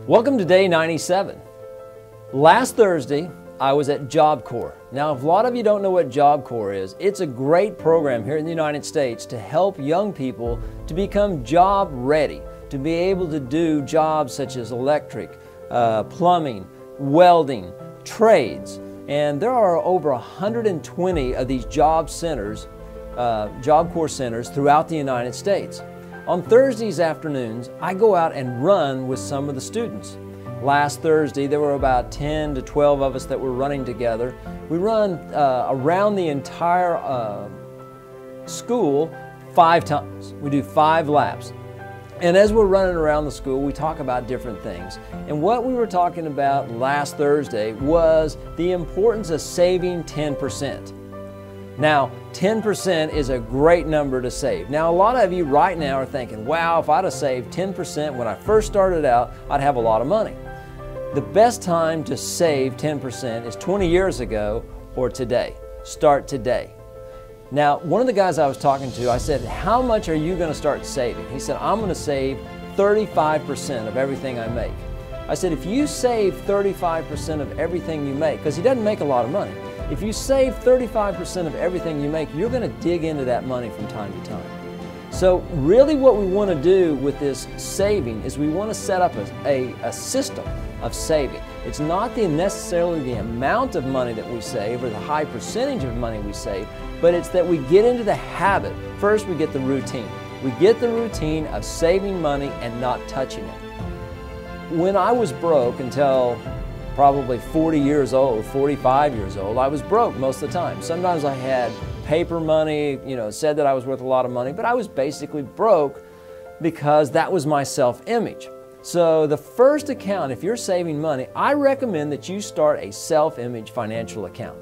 Welcome to day 97. Last Thursday, I was at Job Corps. Now, if a lot of you don't know what Job Corps is, it's a great program here in the United States to help young people to become job ready, to be able to do jobs such as electric, plumbing, welding, trades. And there are over 120 of these job centers, Job Corps centers throughout the United States. On Thursdays afternoons, I go out and run with some of the students. Last Thursday, there were about 10 to 12 of us that were running together. We run around the entire school 5 times. We do 5 laps. And as we're running around the school, we talk about different things. And what we were talking about last Thursday was the importance of saving 10%. Now, 10% is a great number to save. Now, a lot of you right now are thinking, wow, if I'd have saved 10% when I first started out, I'd have a lot of money. The best time to save 10% is 20 years ago or today. Start today. Now, one of the guys I was talking to, I said, how much are you going to start saving? He said, I'm going to save 35% of everything I make. I said, if you save 35% of everything you make, because he doesn't make a lot of money, if you save 35% of everything you make, you're going to dig into that money from time to time. So really what we want to do with this saving is we want to set up a system of saving. It's not necessarily the amount of money that we save or the high percentage of money we save, but it's that we get into the habit. First, we get the routine. We get the routine of saving money and not touching it. When I was broke until probably 40 years old, 45 years old, I was broke most of the time. Sometimes I had paper money, said that I was worth a lot of money, but I was basically broke because that was my self-image. So the first account, if you're saving money, I recommend that you start a self-image financial account.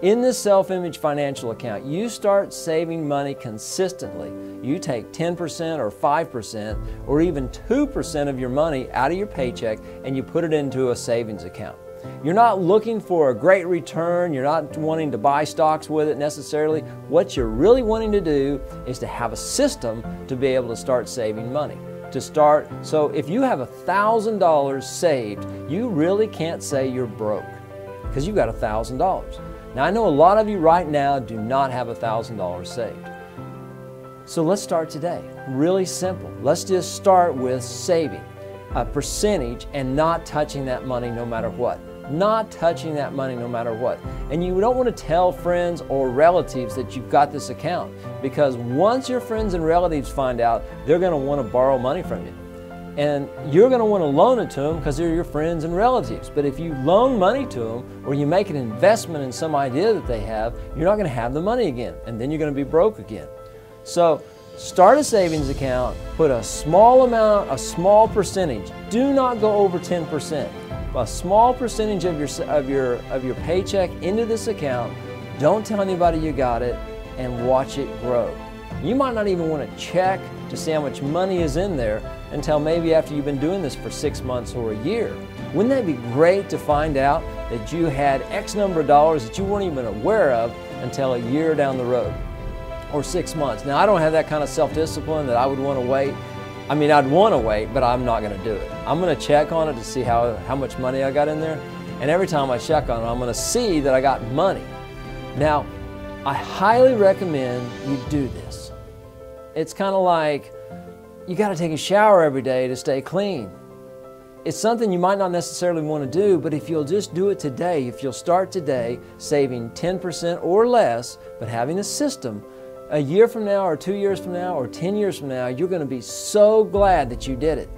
In this self-image financial account, you start saving money consistently. You take 10% or 5% or even 2% of your money out of your paycheck and you put it into a savings account. You're not looking for a great return. You're not wanting to buy stocks with it necessarily. What you're really wanting to do is to have a system to be able to start saving money. So if you have $1,000 saved, you really can't say you're broke because you've got $1,000. Now, I know a lot of you right now do not have $1,000 saved. So let's start today. Really simple. Let's just start with saving a percentage and not touching that money no matter what. Not touching that money no matter what. And you don't want to tell friends or relatives that you've got this account, because once your friends and relatives find out, they're going to want to borrow money from you. And you're going to want to loan it to them because they're your friends and relatives. But if you loan money to them or you make an investment in some idea that they have, you're not going to have the money again. And then you're going to be broke again. So start a savings account, put a small amount, a small percentage. Do not go over 10%. A small percentage of your paycheck into this account. Don't tell anybody you got it and watch it grow. You might not even want to check to see how much money is in there until maybe after you've been doing this for 6 months or a year. Wouldn't that be great to find out that you had X number of dollars that you weren't even aware of until a year down the road or 6 months? Now, I don't have that kind of self-discipline that I would want to wait. I mean, I'd want to wait, but I'm not going to do it. I'm going to check on it to see how much money I got in there. And every time I check on it, I'm going to see that I got money. Now, I highly recommend you do this. It's kind of like you got to take a shower every day to stay clean. It's something you might not necessarily want to do, but if you'll just do it today, if you'll start today saving 10% or less, but having a system, a year from now or 2 years from now or 10 years from now, you're going to be so glad that you did it.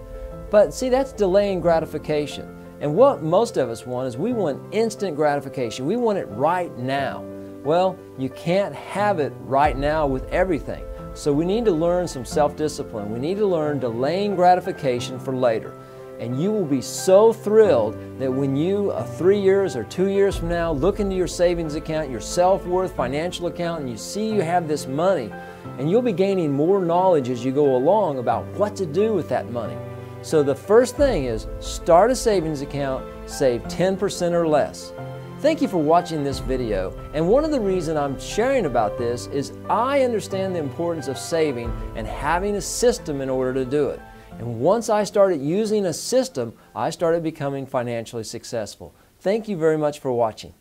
But see, that's delaying gratification. And what most of us want is we want instant gratification. We want it right now. Well, you can't have it right now with everything. So we need to learn some self-discipline. We need to learn delaying gratification for later. And you will be so thrilled that when you, 3 years or 2 years from now, look into your savings account, your self-worth financial account, and you see you have this money, and you'll be gaining more knowledge as you go along about what to do with that money. So the first thing is start a savings account, save 10% or less. Thank you for watching this video, and one of the reasons I'm sharing about this is I understand the importance of saving and having a system in order to do it. And once I started using a system, I started becoming financially successful. Thank you very much for watching.